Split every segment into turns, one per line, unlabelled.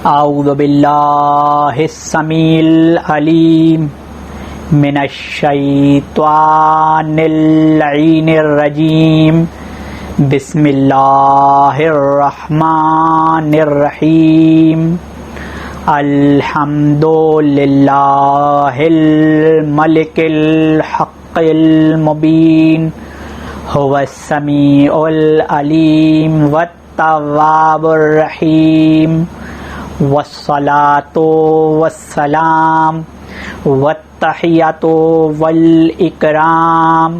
اعوذ باللہ السمیع العلیم من الشیطان اللعین الرجیم بسم اللہ الرحمن الرحیم الحمد للہ الملک الحق المبین هو السمیع العلیم والتواب الرحیم والصلاة والسلام والتحیۃ والاکرام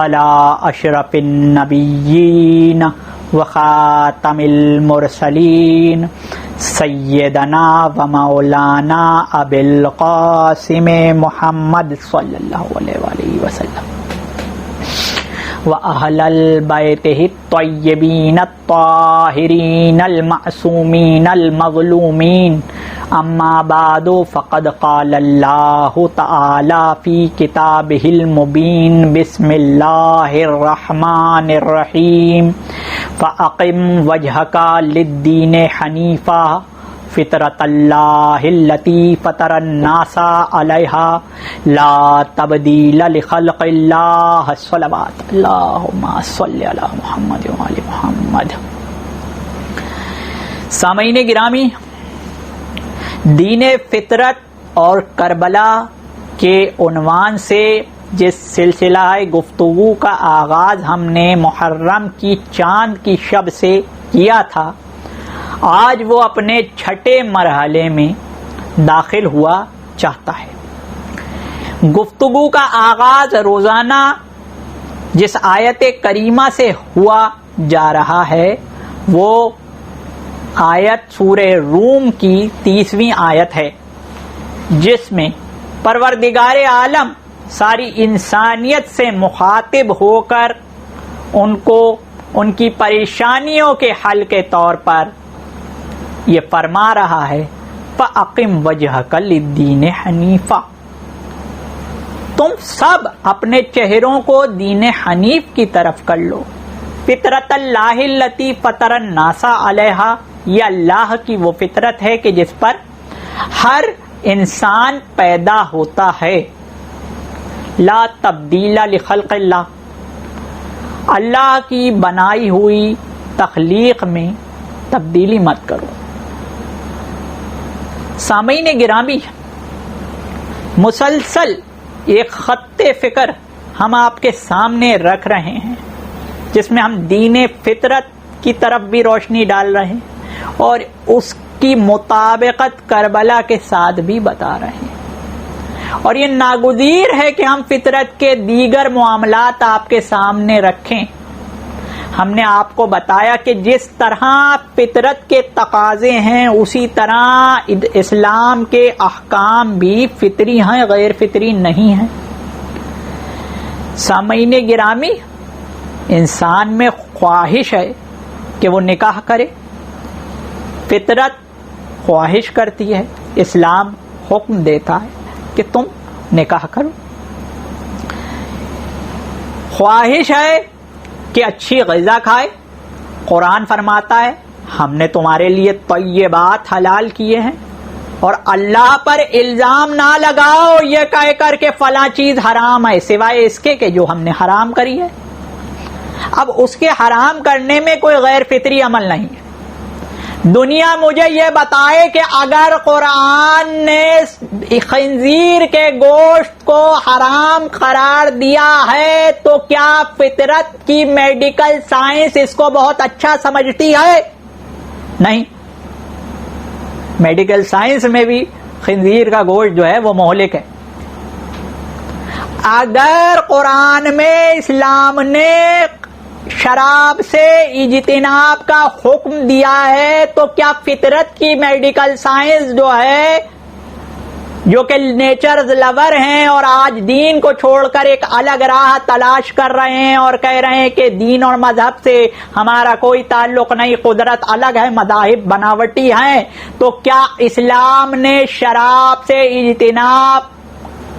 علی اشرف النبیین وخاتم المرسلین سیدنا و مولانا ابی القاسم محمد صلی اللہ علیہ وآلہ وسلم وأهل البيته الطيبين الطاهرين المعصومين المظلومين أما بعد فقد قال الله تعالى في كتابه المبين بسم الله الرحمن الرحيم فأقم وجهك للدين حنيفا فطرة الله التي فطر الناس عليها لا تبديل لخلق الله صلوات اللهم صل على محمد وآل محمد۔ سامعین گرامی، دین فطرت اور کربلا کے عنوان سے جس سلسلہ گفتگو کا آغاز ہم نے محرم کی چاند کی شب سے کیا تھا، آج وہ اپنے چھٹے مرحلے میں داخل ہوا چاہتا ہے۔ گفتگو کا آغاز روزانہ جس آیت کریمہ سے ہوا جا رہا ہے وہ آیت سورہ روم کی 30ویں آیت ہے، جس میں پروردگار عالم ساری انسانیت سے مخاطب ہو کر ان کو ان کی پریشانیوں کے حل کے طور پر یہ فرما رہا ہے فَأَقِمْ وَجْهَكَ لِلدِّينِ حَنِيفًا، تم سب اپنے چہروں کو دین حنیف کی طرف کر لو۔ فطرت اللہ التی فطر الناس علیہا، یہ اللہ کی وہ فطرت ہے کہ جس پر ہر انسان پیدا ہوتا ہے۔ لا تبدیل لخلق اللہ، اللہ کی بنائی ہوئی تخلیق میں تبدیلی مت کرو۔ سامعین گرامی، مسلسل ایک خط فکر ہم آپ کے سامنے رکھ رہے ہیں جس میں ہم دین فطرت کی طرف بھی روشنی ڈال رہے ہیں اور اس کی مطابقت کربلا کے ساتھ بھی بتا رہے ہیں، اور یہ ناگزیر ہے کہ ہم فطرت کے دیگر معاملات آپ کے سامنے رکھیں۔ ہم نے آپ کو بتایا کہ جس طرح فطرت کے تقاضے ہیں اسی طرح اسلام کے احکام بھی فطری ہیں، غیر فطری نہیں ہیں۔ سامعین گرامی، انسان میں خواہش ہے کہ وہ نکاح کرے، فطرت خواہش کرتی ہے، اسلام حکم دیتا ہے کہ تم نکاح کرو۔ خواہش ہے کہ اچھی غذا کھائے، قرآن فرماتا ہے ہم نے تمہارے لیے طیبات حلال کیے ہیں، اور اللہ پر الزام نہ لگاؤ یہ کہہ کر کہ فلاں چیز حرام ہے سوائے اس کے کہ جو ہم نے حرام کری ہے۔ اب اس کے حرام کرنے میں کوئی غیر فطری عمل نہیں ہے۔ دنیا مجھے یہ بتائے کہ اگر قرآن نے خنزیر کے گوشت کو حرام قرار دیا ہے تو کیا فطرت کی میڈیکل سائنس اس کو بہت اچھا سمجھتی ہے؟ نہیں، میڈیکل سائنس میں بھی خنزیر کا گوشت جو ہے وہ مہلک ہے۔ اگر قرآن میں اسلام نے شراب سے اجتناب کا حکم دیا ہے تو کیا فطرت کی میڈیکل سائنس جو ہے، جو کہ نیچرز لور ہیں اور آج دین کو چھوڑ کر ایک الگ راہ تلاش کر رہے ہیں اور کہہ رہے ہیں کہ دین اور مذہب سے ہمارا کوئی تعلق نہیں، قدرت الگ ہے، مذاہب بناوٹی ہیں، تو کیا اسلام نے شراب سے اجتناب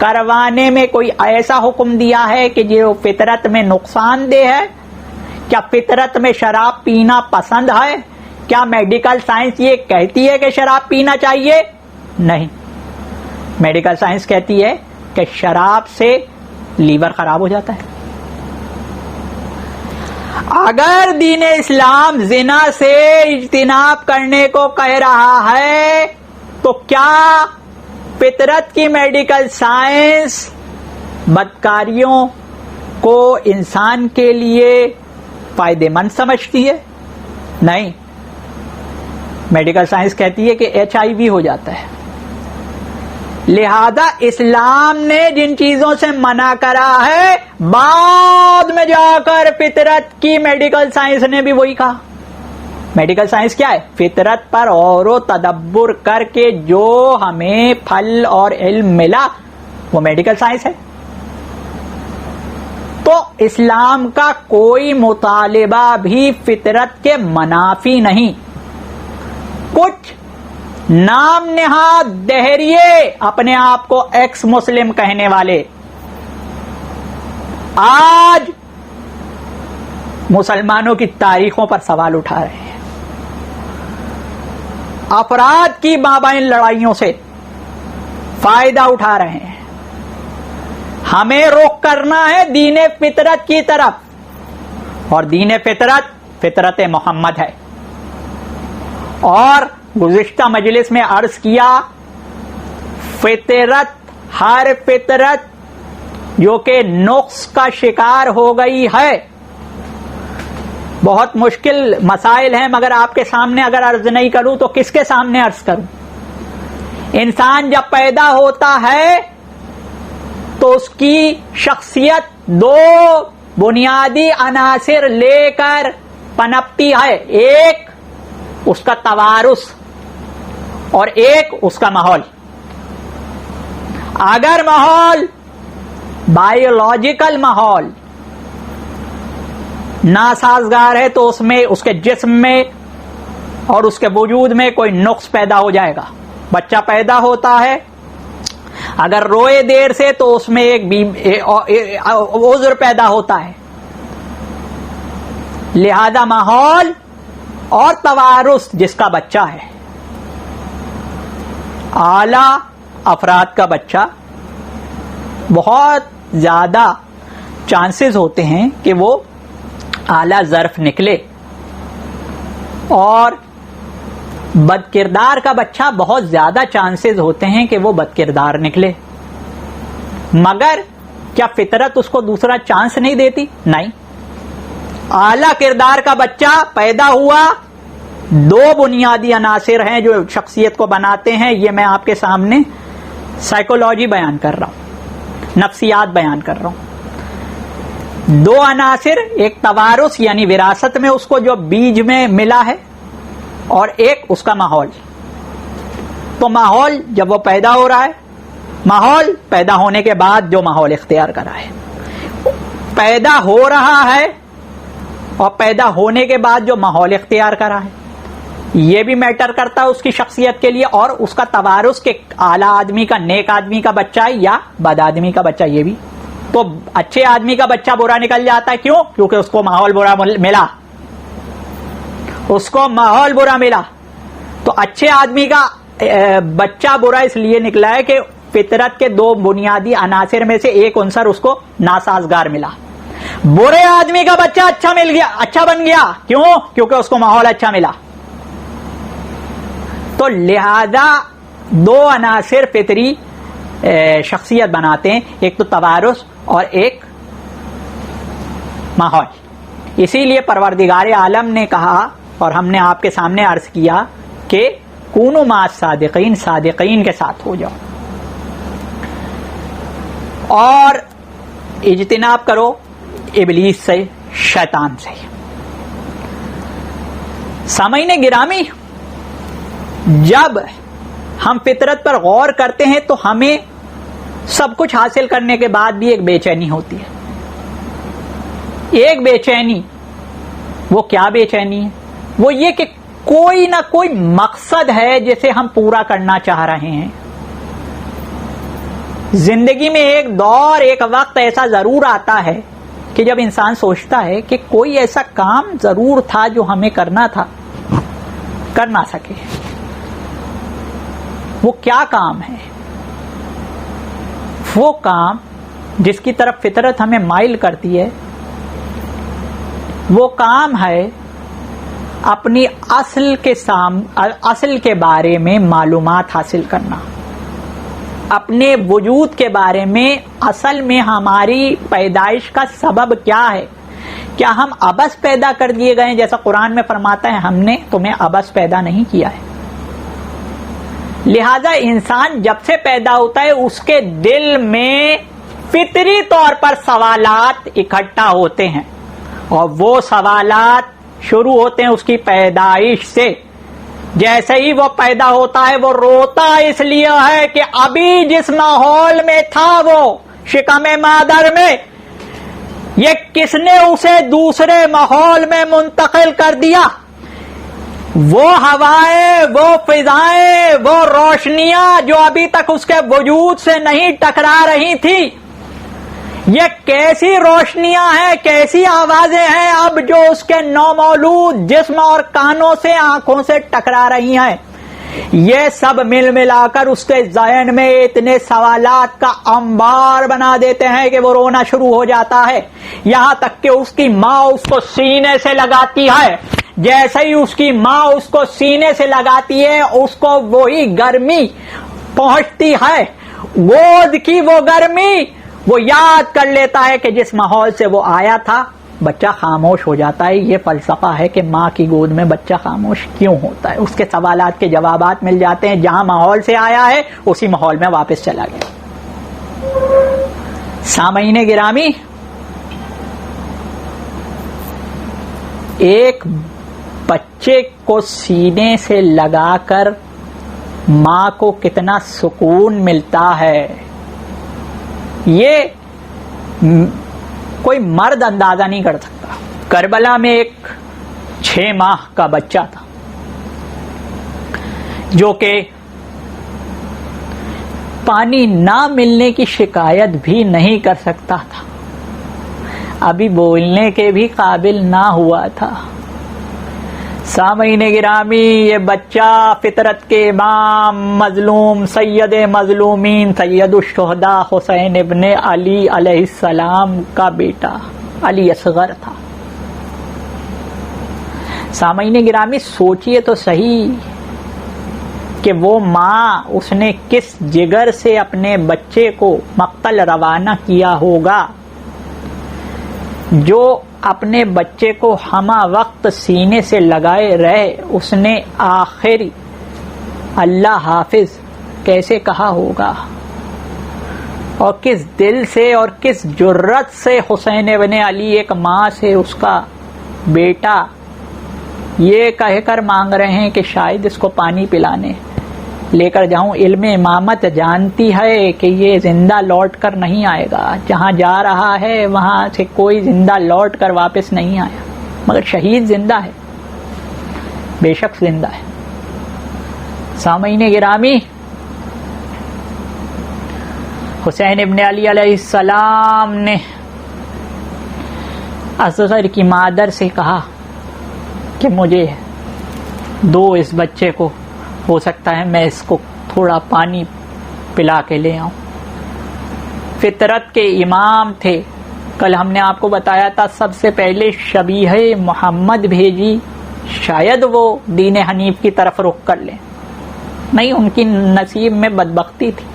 کروانے میں کوئی ایسا حکم دیا ہے کہ جو فطرت میں نقصان دہ ہے؟ کیا فطرت میں شراب پینا پسند ہے؟ کیا میڈیکل سائنس یہ کہتی ہے کہ شراب پینا چاہیے؟ نہیں، میڈیکل سائنس کہتی ہے کہ شراب سے لیور خراب ہو جاتا ہے۔ اگر دین اسلام زنا سے اجتناب کرنے کو کہہ رہا ہے تو کیا فطرت کی میڈیکل سائنس بدکاریوں کو انسان کے لیے فائدے مند سمجھتی ہے؟ نہیں، میڈیکل سائنس کہتی ہے کہ HIV ہو جاتا ہے۔ لہذا اسلام نے جن چیزوں سے منع کرا ہے بعد میں جا کر فطرت کی میڈیکل سائنس نے بھی وہی کہا۔ میڈیکل سائنس کیا ہے؟ فطرت پر غور و تدبر کر کے جو ہمیں پھل اور علم ملا وہ میڈیکل سائنس ہے۔ تو اسلام کا کوئی مطالبہ بھی فطرت کے منافی نہیں۔ کچھ نام نہاد دہریے اپنے آپ کو ایکس مسلم کہنے والے آج مسلمانوں کی تاریخوں پر سوال اٹھا رہے ہیں، افراد کی مابین لڑائیوں سے فائدہ اٹھا رہے ہیں۔ ہمیں رخ کرنا ہے دین فطرت کی طرف، اور دین فطرت فطرت محمد ہے۔ اور گزشتہ مجلس میں عرض کیا، فطرت، ہر فطرت جو کہ نقص کا شکار ہو گئی ہے، بہت مشکل مسائل ہیں مگر آپ کے سامنے اگر عرض نہیں کروں تو کس کے سامنے عرض کروں؟ انسان جب پیدا ہوتا ہے تو اس کی شخصیت دو بنیادی عناصر لے کر پنپتی ہے، ایک اس کا توارث اور ایک اس کا ماحول۔ اگر ماحول، بایولوجیکل ماحول ناسازگار ہے تو اس میں، اس کے جسم میں اور اس کے وجود میں کوئی نقص پیدا ہو جائے گا۔ بچہ پیدا ہوتا ہے، اگر روئے دیر سے تو اس میں ایک عذر پیدا ہوتا ہے۔ لہذا ماحول اور توارث جس کا بچہ ہے، اعلی افراد کا بچہ، بہت زیادہ چانسز ہوتے ہیں کہ وہ اعلی ظرف نکلے، اور بد کردار کا بچہ بہت زیادہ چانسز ہوتے ہیں کہ وہ بد کردار نکلے۔ مگر کیا فطرت اس کو دوسرا چانس نہیں دیتی؟ نہیں۔ اعلی کردار کا بچہ پیدا ہوا، دو بنیادی عناصر ہیں جو شخصیت کو بناتے ہیں، یہ میں آپ کے سامنے سائیکولوجی بیان کر رہا ہوں، نفسیات بیان کر رہا ہوں۔ دو عناصر، ایک توارث یعنی وراثت میں اس کو جو بیج میں ملا ہے، اور ایک اس کا ماحول۔ تو ماحول جب وہ پیدا ہو رہا ہے، ماحول پیدا ہونے کے بعد جو ماحول اختیار کرا ہے، پیدا ہو رہا ہے اور پیدا ہونے کے بعد جو ماحول اختیار کرا ہے، یہ بھی میٹر کرتا ہے اس کی شخصیت کے لیے، اور اس کا توارث کے اعلیٰ آدمی کا، نیک آدمی کا بچہ ہے یا بد آدمی کا بچہ، یہ بھی۔ تو اچھے آدمی کا بچہ برا نکل جاتا ہے، کیوں؟ کیونکہ اس کو ماحول برا ملا، اس کو ماحول برا ملا۔ تو اچھے آدمی کا بچہ برا اس لیے نکلا ہے کہ فطرت کے دو بنیادی عناصر میں سے ایک عنصر اس کو ناسازگار ملا۔ برے آدمی کا بچہ اچھا مل گیا، اچھا بن گیا، کیوں؟ کیونکہ اس کو ماحول اچھا ملا۔ تو لہذا دو عناصر فطری شخصیت بناتے ہیں، ایک تو توارث اور ایک ماحول۔ اسی لیے پروردگار عالم نے کہا، اور ہم نے آپ کے سامنے عرض کیا کہ کونوا مع الصادقین، صادقین کے ساتھ ہو جاؤ اور اجتناب کرو ابلیس سے، شیطان سے۔ سامعین گرامی، جب ہم فطرت پر غور کرتے ہیں تو ہمیں سب کچھ حاصل کرنے کے بعد بھی ایک بے چینی ہوتی ہے۔ ایک بے چینی، وہ کیا بے چینی ہے؟ وہ یہ کہ کوئی نہ کوئی مقصد ہے جسے ہم پورا کرنا چاہ رہے ہیں۔ زندگی میں ایک دور، ایک وقت ایسا ضرور آتا ہے کہ جب انسان سوچتا ہے کہ کوئی ایسا کام ضرور تھا جو ہمیں کرنا تھا، کر نہ سکے. وہ کیا کام ہے؟ وہ کام جس کی طرف فطرت ہمیں مائل کرتی ہے، وہ کام ہے اپنی اصل کے بارے میں معلومات حاصل کرنا، اپنے وجود کے بارے میں، اصل میں ہماری پیدائش کا سبب کیا ہے. کیا ہم عبث پیدا کر دیے گئے ہیں؟ جیسا قرآن میں فرماتا ہے ہم نے تمہیں عبث پیدا نہیں کیا ہے. لہذا انسان جب سے پیدا ہوتا ہے اس کے دل میں فطری طور پر سوالات اکٹھا ہوتے ہیں، اور وہ سوالات شروع ہوتے ہیں اس کی پیدائش سے. جیسے ہی وہ پیدا ہوتا ہے وہ روتا اس لیے ہے کہ ابھی جس ماحول میں تھا وہ شکم مادر میں، یہ کس نے اسے دوسرے ماحول میں منتقل کر دیا. وہ ہوائیں، وہ فضائیں، وہ روشنیاں جو ابھی تک اس کے وجود سے نہیں ٹکرا رہی تھی، یہ کیسی روشنیاں ہیں، کیسی آوازیں ہیں اب جو اس کے نومولود جسم اور کانوں سے، آنکھوں سے ٹکرا رہی ہیں. یہ سب مل ملا کر اس کے ذہن میں اتنے سوالات کا انبار بنا دیتے ہیں کہ وہ رونا شروع ہو جاتا ہے. یہاں تک کہ اس کی ماں اس کو سینے سے لگاتی ہے. جیسے ہی اس کی ماں اس کو سینے سے لگاتی ہے اس کو وہی گرمی پہنچتی ہے، گود کی وہ گرمی. وہ یاد کر لیتا ہے کہ جس ماحول سے وہ آیا تھا. بچہ خاموش ہو جاتا ہے. یہ فلسفہ ہے کہ ماں کی گود میں بچہ خاموش کیوں ہوتا ہے. اس کے سوالات کے جوابات مل جاتے ہیں. جہاں ماحول سے آیا ہے اسی ماحول میں واپس چلا گیا. سامعین گرامی، ایک بچے کو سینے سے لگا کر ماں کو کتنا سکون ملتا ہے یہ کوئی مرد اندازہ نہیں کر سکتا. کربلا میں ایک 6 ماہ کا بچہ تھا جو کہ پانی نہ ملنے کی شکایت بھی نہیں کر سکتا تھا، ابھی بولنے کے بھی قابل نہ ہوا تھا. سامعین گرامی، یہ بچہ فطرت کے امام مظلوم سید مظلومین سید الشہداء حسین ابن علی علیہ السلام کا بیٹا علی اصغر تھا. سامعین گرامی، سوچئے تو صحیح کہ وہ ماں اس نے کس جگر سے اپنے بچے کو مقتل روانہ کیا ہوگا جو اپنے بچے کو ہمہ وقت سینے سے لگائے رہے. اس نے آخری اللہ حافظ کیسے کہا ہوگا، اور کس دل سے اور کس جرت سے حسین ابن علی ایک ماں سے اس کا بیٹا یہ کہہ کر مانگ رہے ہیں کہ شاید اس کو پانی پلانے لے کر جاؤں. علم امامت جانتی ہے کہ یہ زندہ لوٹ کر نہیں آئے گا. جہاں جا رہا ہے وہاں سے کوئی زندہ لوٹ کر واپس نہیں آیا، مگر شہید زندہ ہے، بے شک زندہ ہے. سامعین گرامی، حسین ابن علی علیہ السلام نے اصغر کی مادر سے کہا کہ مجھے دو اس بچے کو، ہو سکتا ہے میں اس کو تھوڑا پانی پلا کے لے آؤں. فطرت کے امام تھے. کل ہم نے آپ کو بتایا تھا سب سے پہلے شبیہ محمد بھیجی، شاید وہ دین حنیف کی طرف رخ کر لیں. نہیں، ان کی نصیب میں بدبختی تھی.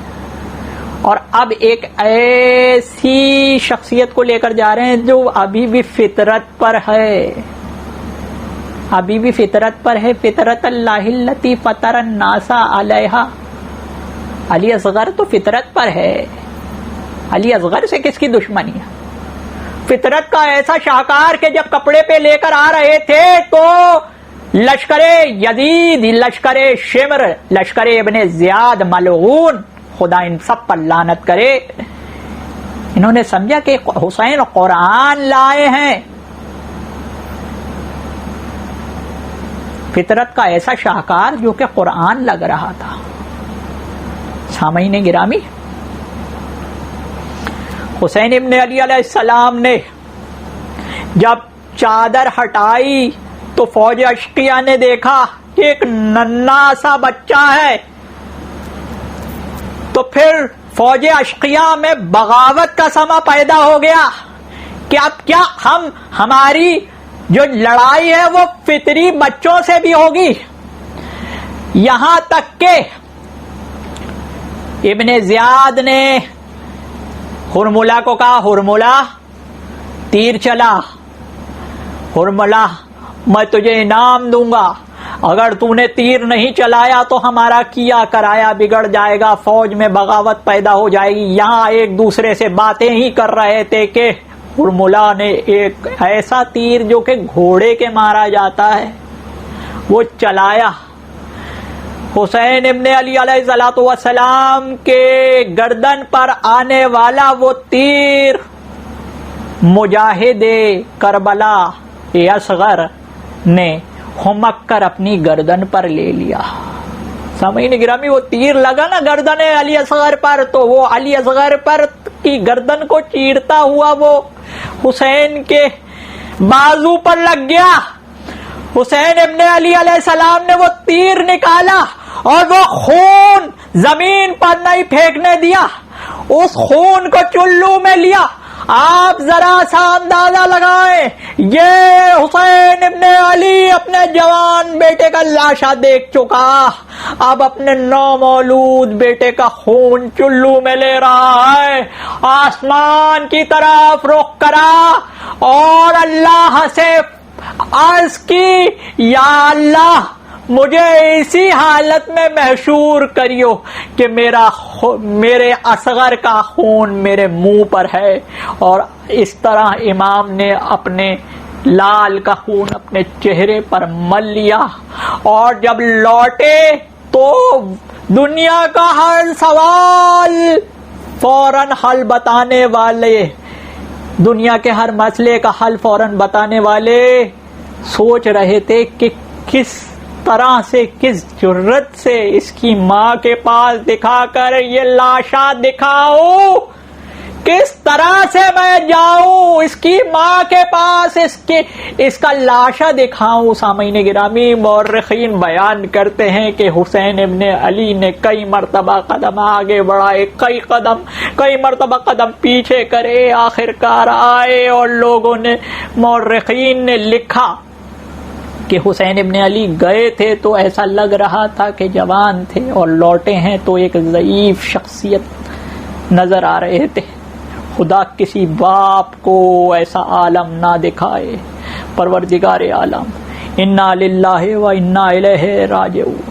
اور اب ایک ایسی شخصیت کو لے کر جا رہے ہیں جو ابھی بھی فطرت پر ہے، ابھی بھی فطرت پر ہے. فطرت اللہ التی فطر الناس علیہا. علی اصغر تو فطرت پر ہے. علی اصغر سے کس کی دشمنی ہے؟ فطرت کا ایسا شاہکار کہ جب کپڑے پہ لے کر آ رہے تھے تو لشکر یزید، لشکر شمر، لشکر ابن زیاد ملعون، خدا ان سب پر لعنت کرے، انہوں نے سمجھا کہ حسین قرآن لائے ہیں. فطرت کا ایسا شاہکار جو کہ قرآن لگ رہا تھا. سامعین گرامی، حسین ابن علی علیہ السلام نے جب چادر ہٹائی تو فوج اشقیہ نے دیکھا کہ ایک ننھا سا بچہ ہے. تو پھر فوج اشقیاء میں بغاوت کا سما پیدا ہو گیا کہ اب کیا ہماری جو لڑائی ہے وہ فطری بچوں سے بھی ہوگی. یہاں تک کہ ابن زیاد نے ہرملہ کو کہا، ہرملہ تیر چلا، ہرملہ میں تجھے انعام دوں گا، اگر تو نے تیر نہیں چلایا تو ہمارا کیا کرایا بگڑ جائے گا، فوج میں بغاوت پیدا ہو جائے گی. یہاں ایک دوسرے سے باتیں ہی کر رہے تھے کہ ہرملہ نے ایک ایسا تیر جو کہ گھوڑے کے مارا جاتا ہے وہ چلایا. حسین ابن علی علیہ السلام کے گردن پر آنے والا وہ تیر مجاہد کربلا اصغر نے ہمک کر اپنی گردن پر لے لیا. سامعین گرامی، وہ تیر لگا نا گردن علی اصغر پر، تو وہ علی اصغر پر کی گردن کو چیرتا ہوا وہ حسین کے بازو پر لگ گیا. حسین ابن علی علیہ السلام نے وہ تیر نکالا اور وہ خون زمین پر نہیں پھینکنے دیا، اس خون کو چلو میں لیا. آپ ذرا سا اندازہ لگائیں، یہ حسین ابن علی اپنے جوان بیٹے کا لاشا دیکھ چکا، اب اپنے نومولود بیٹے کا خون چلو میں لے رہا ہے. آسمان کی طرف رخ کرا اور اللہ سے عرض کی، یا اللہ مجھے اسی حالت میں محشور کریو کہ میرے اصغر کا خون میرے منہ پر ہے. اور اس طرح امام نے اپنے لال کا خون اپنے چہرے پر مل لیا، اور جب لوٹے تو دنیا کا ہر سوال فوراً حل بتانے والے، دنیا کے ہر مسئلے کا حل فوراً بتانے والے سوچ رہے تھے کہ کس طرح سے، کس جرت سے اس کی ماں کے پاس دکھا کر یہ لاشا دکھاؤں، کس طرح سے میں جاؤں اس کی ماں کے پاس اس کا لاشا دکھاؤں. سامعین گرامی، مورخین بیان کرتے ہیں کہ حسین ابن علی نے کئی مرتبہ قدم آگے بڑھائے، کئی مرتبہ قدم پیچھے کرے، آخرکار آئے اور لوگوں نے، مورخین نے لکھا کہ حسین ابن علی گئے تھے تو ایسا لگ رہا تھا کہ جوان تھے، اور لوٹے ہیں تو ایک ضعیف شخصیت نظر آ رہے تھے. خدا کسی باپ کو ایسا عالم نہ دکھائے. پروردگار عالم، انا للہ و انا الیہ راجعون.